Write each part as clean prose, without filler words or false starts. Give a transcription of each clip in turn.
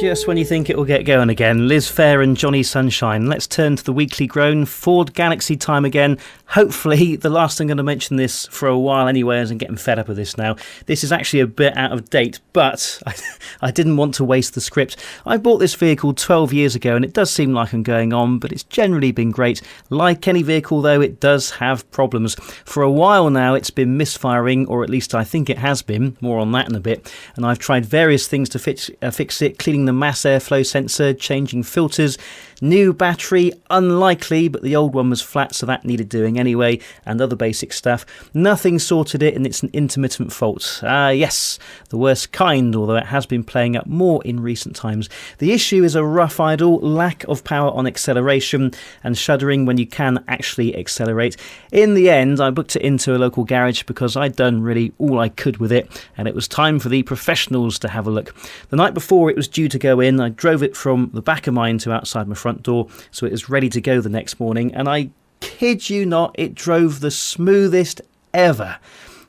Just when you think it will get going again, Liz Fair and Johnny Sunshine. Let's turn to the weekly Groan. Ford Galaxy time again. Hopefully, the last I'm going to mention this for a while anyway, as I'm getting fed up with this now. This is actually a bit out of date, but I didn't want to waste the script. I bought this vehicle 12 years ago, and it does seem like I'm going on, but it's generally been great. Like any vehicle, though, it does have problems. For a while now, it's been misfiring, or at least I think it has been. More on that in a bit. And I've tried various things to fix it, cleaning the mass airflow sensor, changing filters, new battery, unlikely, but the old one was flat, so that needed doing anyway, and other basic stuff. Nothing sorted it, and it's an intermittent fault. Yes, the worst kind, although it has been playing up more in recent times. The issue is a rough idle, lack of power on acceleration, and shuddering when you can actually accelerate. In the end, I booked it into a local garage because I'd done really all I could with it, and it was time for the professionals to have a look. The night before it was due to go in, I drove it from the back of mine to outside my front door, so it was ready to go the next morning, and I kid you not, it drove the smoothest ever.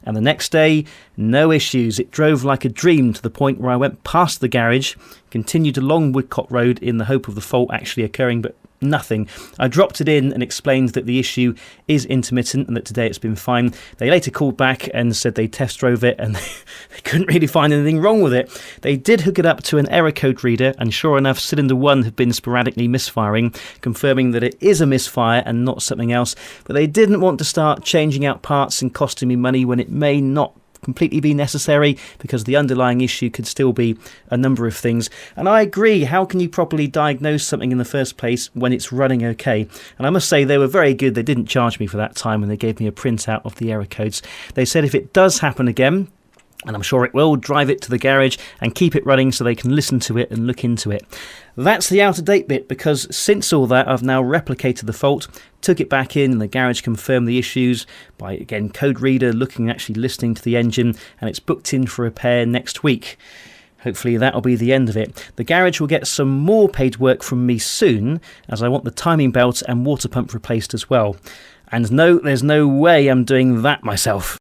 And the next day, no issues. It drove like a dream to the point where I went past the garage, continued along Woodcote Road in the hope of the fault actually occurring, but nothing. I dropped it in and explained that the issue is intermittent and that today it's been fine. They later called back and said they test drove it and they couldn't really find anything wrong with it. They did hook it up to an error code reader, and sure enough, cylinder 1 had been sporadically misfiring, confirming that it is a misfire and not something else. But they didn't want to start changing out parts and costing me money when it may not completely be necessary, because the underlying issue could still be a number of things. And I agree, how can you properly diagnose something in the first place when it's running okay? And I must say they were very good. They didn't charge me for that time, and they gave me a printout of the error codes. They said if it does happen again, and I'm sure it will, drive it to the garage and keep it running so they can listen to it and look into it. That's the out-of-date bit, because since all that, I've now replicated the fault, took it back in, and the garage confirmed the issues by, again, code reader, looking, actually listening to the engine, and it's booked in for repair next week. Hopefully that'll be the end of it. The garage will get some more paid work from me soon, as I want the timing belt and water pump replaced as well. And no, there's no way I'm doing that myself.